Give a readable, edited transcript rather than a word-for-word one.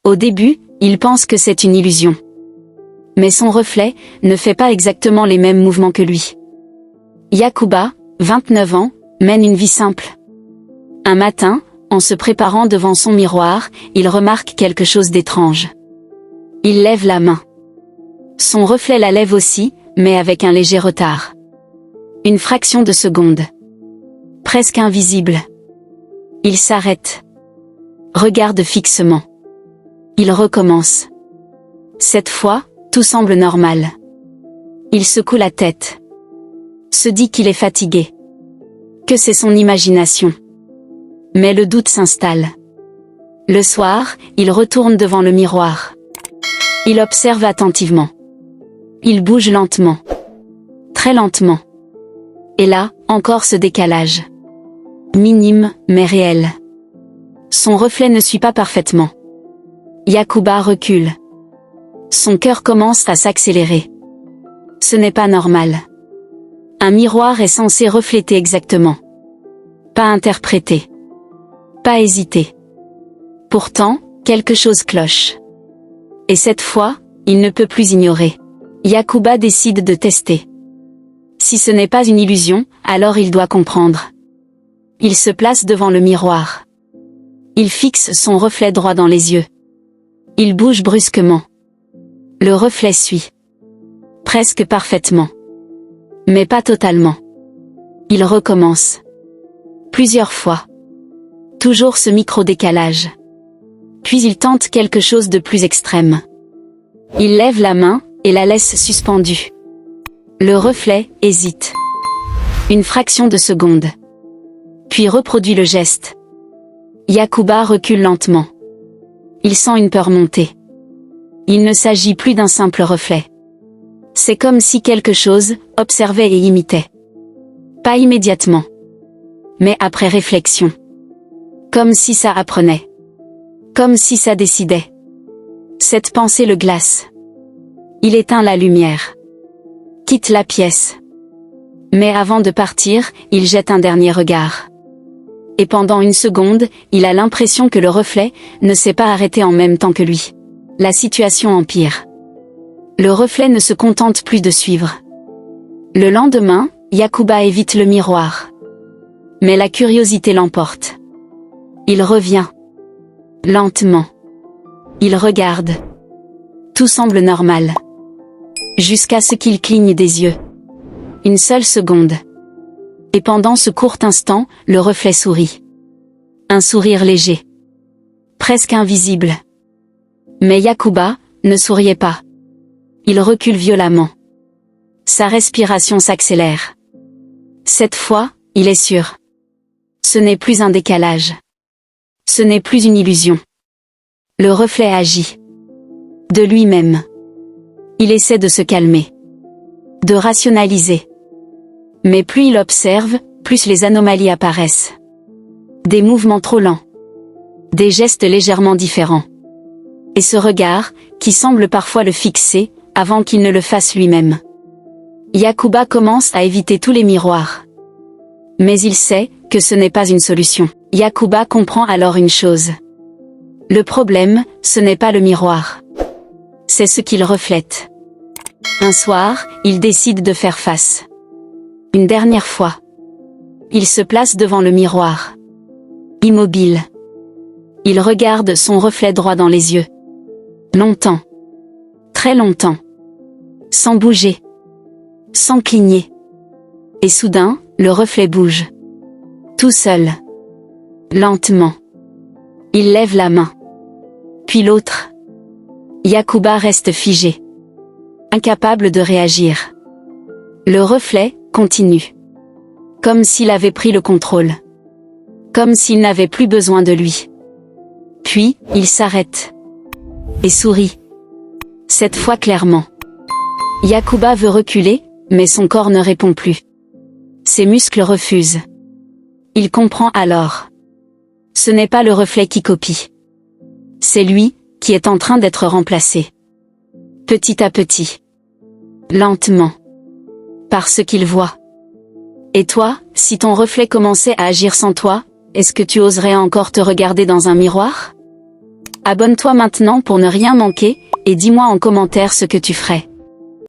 Au début, il pense que c'est une illusion. Mais son reflet ne fait pas exactement les mêmes mouvements que lui. Yacouba, 29 ans, mène une vie simple. Un matin, en se préparant devant son miroir, il remarque quelque chose d'étrange. Il lève la main. Son reflet la lève aussi, mais avec un léger retard. Une fraction de seconde. Presque invisible. Il s'arrête. Regarde fixement. Il recommence. Cette fois, tout semble normal. Il secoue la tête. Se dit qu'il est fatigué. Que c'est son imagination. Mais le doute s'installe. Le soir, il retourne devant le miroir. Il observe attentivement. Il bouge lentement. Très lentement. Et là, encore ce décalage. Minime, mais réel. Son reflet ne suit pas parfaitement. Yacouba recule. Son cœur commence à s'accélérer. Ce n'est pas normal. Un miroir est censé refléter exactement. Pas interpréter. Pas hésiter. Pourtant, quelque chose cloche. Et cette fois, il ne peut plus ignorer. Yacouba décide de tester. Si ce n'est pas une illusion, alors il doit comprendre. Il se place devant le miroir. Il fixe son reflet droit dans les yeux. Il bouge brusquement. Le reflet suit. Presque parfaitement. Mais pas totalement. Il recommence. Plusieurs fois. Toujours ce micro-décalage. Puis il tente quelque chose de plus extrême. Il lève la main, et la laisse suspendue. Le reflet hésite. Une fraction de seconde. Puis reproduit le geste. Yacouba recule lentement. Il sent une peur monter. Il ne s'agit plus d'un simple reflet. C'est comme si quelque chose observait et imitait. Pas immédiatement. Mais après réflexion. Comme si ça apprenait. Comme si ça décidait. Cette pensée le glace. Il éteint la lumière. Quitte la pièce. Mais avant de partir, il jette un dernier regard. Et pendant une seconde, il a l'impression que le reflet ne s'est pas arrêté en même temps que lui. La situation empire. Le reflet ne se contente plus de suivre. Le lendemain, Yacouba évite le miroir. Mais la curiosité l'emporte. Il revient. Lentement. Il regarde. Tout semble normal. Jusqu'à ce qu'il cligne des yeux. Une seule seconde. Et pendant ce court instant, le reflet sourit. Un sourire léger. Presque invisible. Mais Yacouba ne souriait pas. Il recule violemment. Sa respiration s'accélère. Cette fois, il est sûr. Ce n'est plus un décalage. Ce n'est plus une illusion. Le reflet agit. De lui-même. Il essaie de se calmer. De rationaliser. Mais plus il observe, plus les anomalies apparaissent. Des mouvements trop lents. Des gestes légèrement différents. Et ce regard, qui semble parfois le fixer, avant qu'il ne le fasse lui-même. Yacouba commence à éviter tous les miroirs. Mais il sait que ce n'est pas une solution. Yacouba comprend alors une chose. Le problème, ce n'est pas le miroir. C'est ce qu'il reflète. Un soir, il décide de faire face. Une dernière fois. Il se place devant le miroir. Immobile. Il regarde son reflet droit dans les yeux. Longtemps. Très longtemps. Sans bouger. Sans cligner. Et soudain, le reflet bouge. Tout seul. Lentement. Il lève la main. Puis l'autre. Yacouba reste figé. Incapable de réagir. Le reflet continue. Comme s'il avait pris le contrôle. Comme s'il n'avait plus besoin de lui. Puis, il s'arrête. Et sourit. Cette fois clairement. Yacouba veut reculer, mais son corps ne répond plus. Ses muscles refusent. Il comprend alors. Ce n'est pas le reflet qui copie. C'est lui, qui est en train d'être remplacé. Petit à petit. Lentement. Par ce qu'il voit. Et toi, si ton reflet commençait à agir sans toi, est-ce que tu oserais encore te regarder dans un miroir ? Abonne-toi maintenant pour ne rien manquer, et dis-moi en commentaire ce que tu ferais.